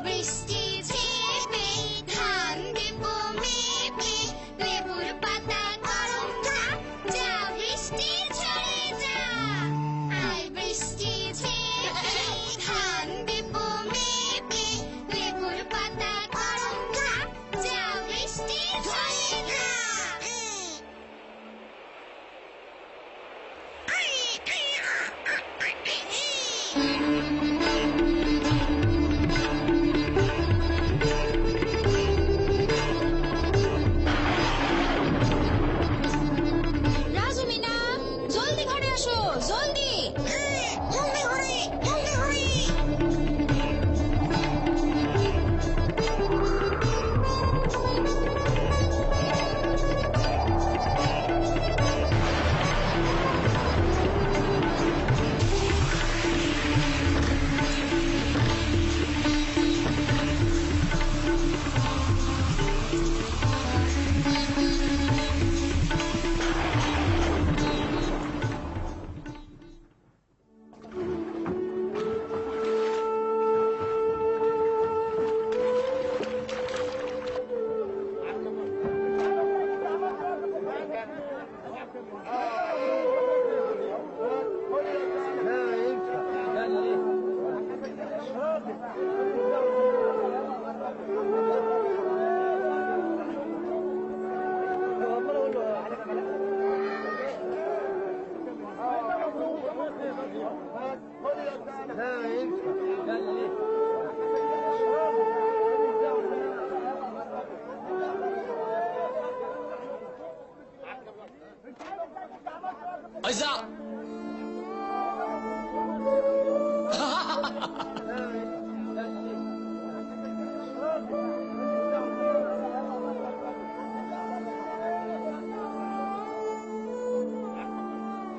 বৃষ্টি ঝেপে ধান দেব মেপে লেবুর পাতা গরম না যা বৃষ্টি ঝরে যা আয় বৃষ্টি ঝেপে ধান দেব মেপে লেবুর পাতা গরম না যা বৃষ্টি ঝরে যা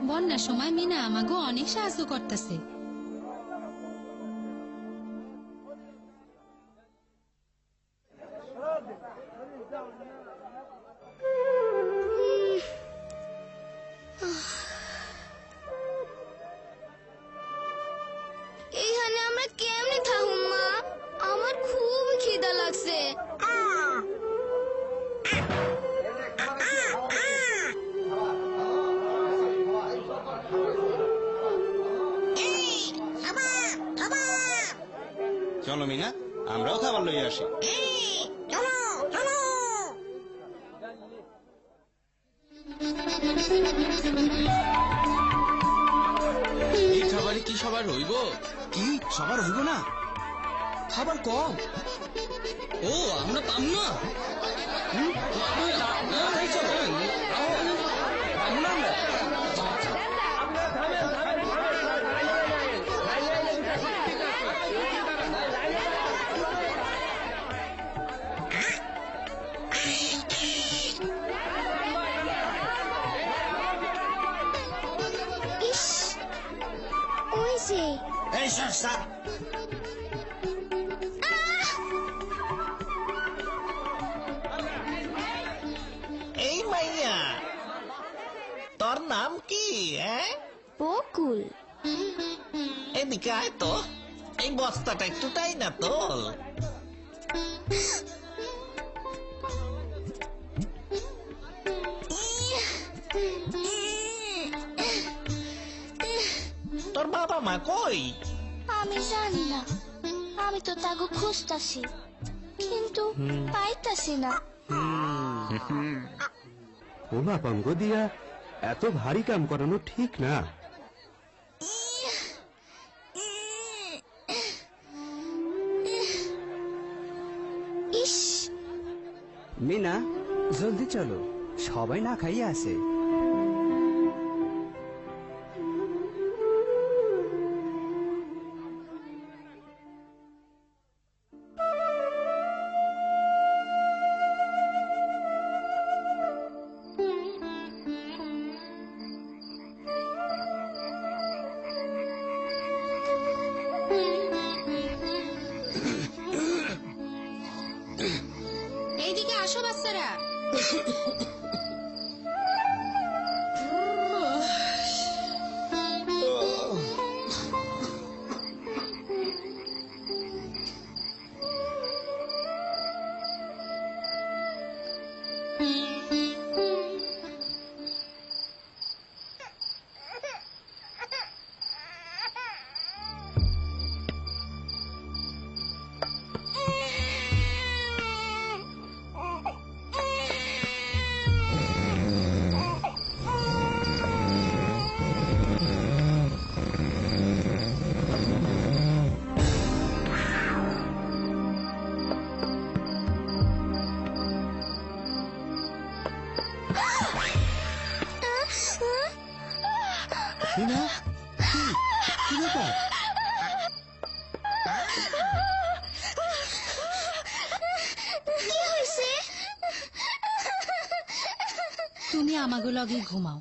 বন্যার সময় মিনা আমাকে অনেক সাহায্য করতেছে এইখানে আমরা কেমনে থাকুম মা আমার খুব খিদা লাগছে চলো মিনা আমরাও খাবার লইয়া আসি এই খাবারে কি সবার হইব? কি সবার হইব না? খাবার কম। ও আমরা পাম না। এই সস্তা এই মাইয়া তোর নাম কি? বকুল এদিকে আয় তো এই বস্তাটা একটু তাই না তোল তোর বাবা মা কই? আমি জানি না আমি তো তাকে খুঁজতাছি কিন্তু পাইতাছি না ও বাপাঙ্গ দিয়া এত ভারী কাম করানো ঠিক না ইস মিনা জলদি চলো সবাই না খাইয়ে আছে এইদিকে আসো বাচ্চারা মিনা, কি ব্যাপার? কি হয়েছে? তুমি আমাগো লগে ঘুমাও।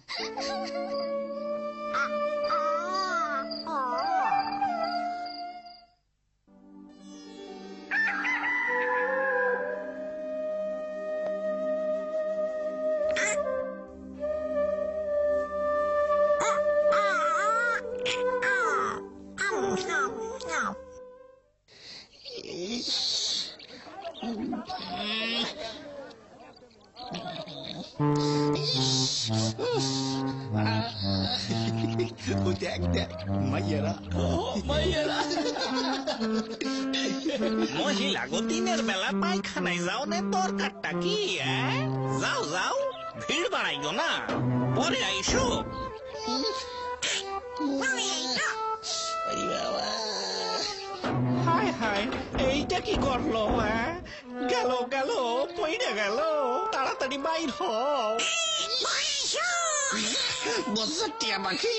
দেখ দেখ মাইয়ারা মহিলা গো দিনের বেলা পায়খানায় যাও না দরকারটা কি? যাও যাও, ভিড় বাড়াইও না, পরে আইসো। হায় হায়, এইটা কি করলো? গেল গেল, পইড়ে গেল, তাড়াতাড়ি বাইর হও। বসটিয়া পাখি।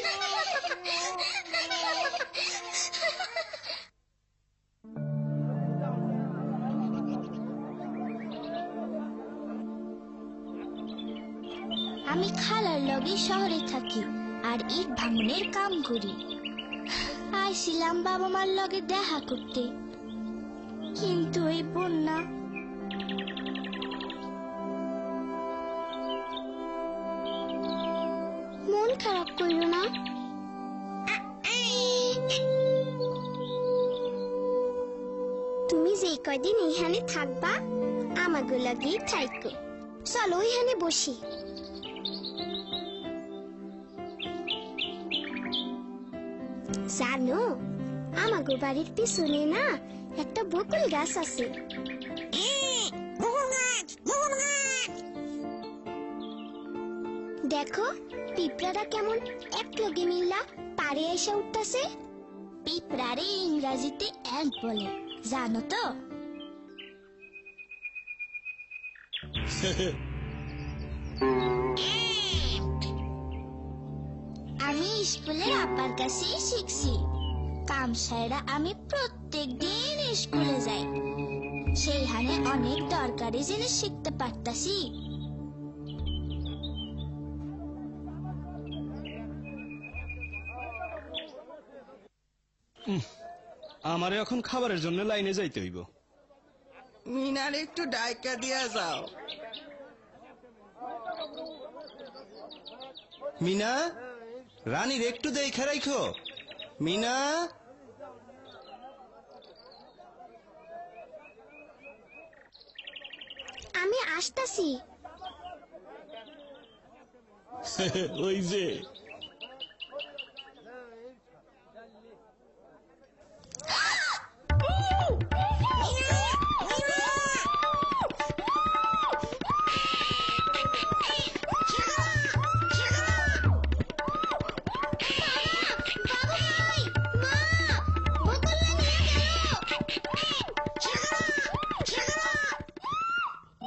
আমি খালার লগে শহরে থাকি আর ইট ভাঙনের কাম করি। আইছিলাম বাবা মার লগে দেখা করতে, কিন্তু এই বন্যা। মন খারাপ করিও না। তুমি যে কয়দিন এইখানে থাকবা আমাগো লগে থাইকো। চলো এইখানে বসি। জানো, আমাগো বাড়ির পিছনে না একটা বকুল গাছ আছে। দেখো পিঁপড়ারা কেমন এক লগে মিল্লা পাড়ে এসে উঠতেছে। পিঁপড়ারে ইংরাজিতে অ্যান্ট বলে, জানো তো? আমি স্কুলে আব্বার কাছেই শিখছি। কাম সাইরা আমি প্রত্যেক দিন স্কুলে যাই, সেইখানে অনেক দরকারি জিনিস শিখতে পারতাছি। আমারে এখন খাবারের জন্য লাইনে যাইতে হইব। মিনার একটু ডাইকা দিয়া যাও। মিনা, রানীর একটু দেখে রাখো। মিনা, আমি আসতাছি। ওই যে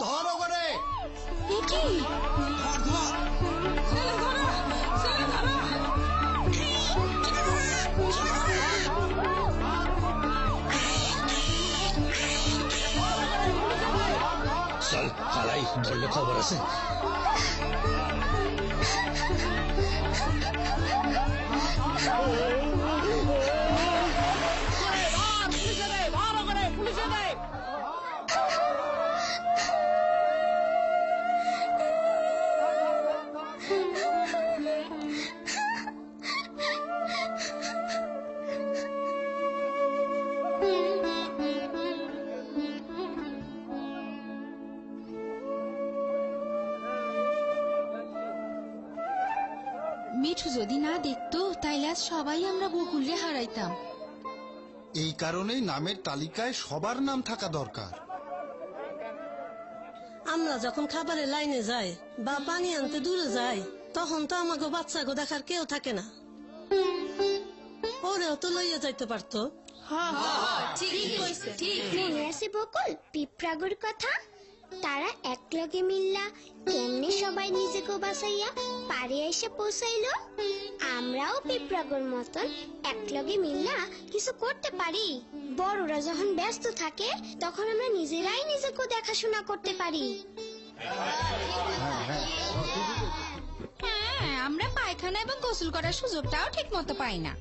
ধরো করে। চল পালাই, ধরলে খবর আছে। মিঠু যদি না দেখতো তাইলে আজ সবাই আমরা বকুলে হারাইতাম। এই কারণেই নামের তালিকায় সবার নাম থাকা দরকার। আমরা যখন খাবারের লাইনে যাই বা পানি আনতে দূরে যাই, তখন তো আমাকে বাচ্চাকে দেখার কেউ থাকে না। ওরেও তো লইয়া যাইতে পারতো। মনে আছে বকুল পিঁপড়াগুর কথা? তারা একলগে মিল্লা কেমনে সবাই নিজেকে বাঁচাইয়া পারে এসে পৌঁছাইলো। আমরাও পিঁপড়াগুর মতন একলগে মিল্লা কিছু করতে পারি। বড়রা যখন ব্যস্ত থাকে তখন আমরা নিজেরাই নিজেকে দেখাশোনা করতে পারি। হ্যাঁ, আমরা পায়খানা এবং গোসল করার সুযোগটাও ঠিক মতো পাই না।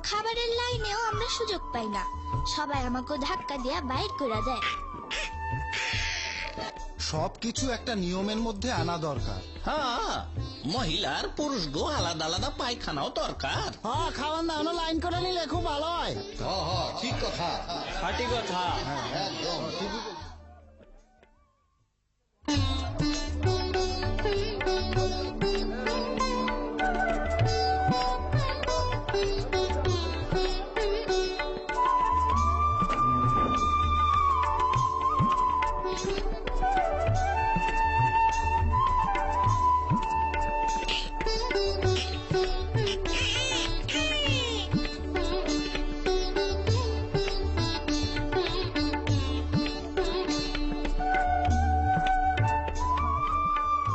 খাবারের লাইনেও আমরা সুযোগ পাই না, সবাই আমাকে ধাক্কা দিয়া বাইর করে দেয়। সবকিছু একটা নিয়মের মধ্যে আনা দরকার। হ্যাঁ, মহিলার পুরুষ গো আলাদা আলাদা পায়খানাও দরকার। হ্যাঁ, খাওয়ান দাওয়ানো লাইন করে নিলে খুব ভালো হয়। ঠিক কথা। খাঁটি কথা। একদম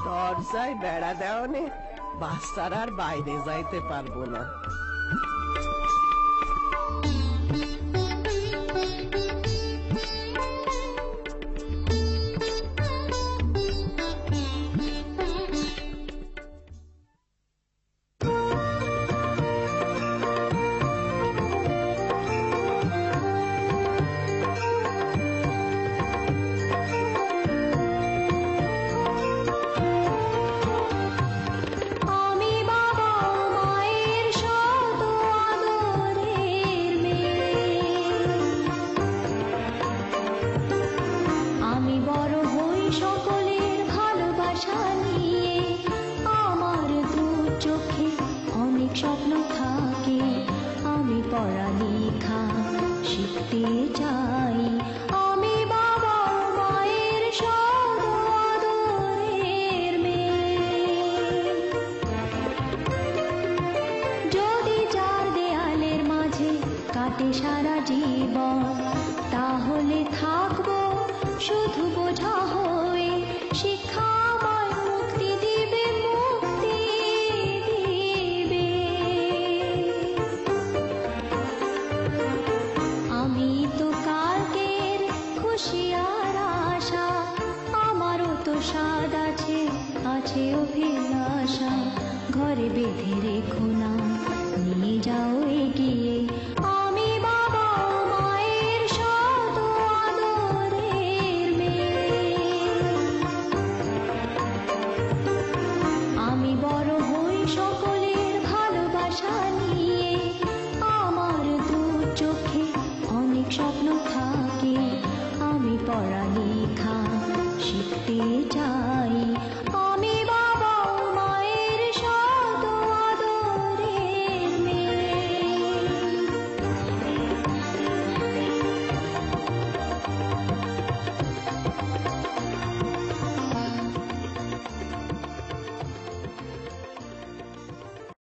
দরজায় বেড়া দেওয়ানে বাচ্চারা আর বাইরে যাইতে পারবো না। স্বপ্ন থাকে আমি পড়ালেখা শিখতে চাই। আমি বাবা মায়ের আদরের মেয়ে। যদি চার দেয়ালের মাঝে কাটে সারা জীবন, তাহলে থাকবো শুধু বোঝা হয়ে। শিক্ষা আমায় মুক্তি দিবে, মুক্তি দিবে। আমি তো কালকের খুশি আর আশা, আমারও তো স্বাদ আছে, আছে অভিলাষা। ঘরে বেঁধে রেখো না, নিয়ে যাও এগিয়ে।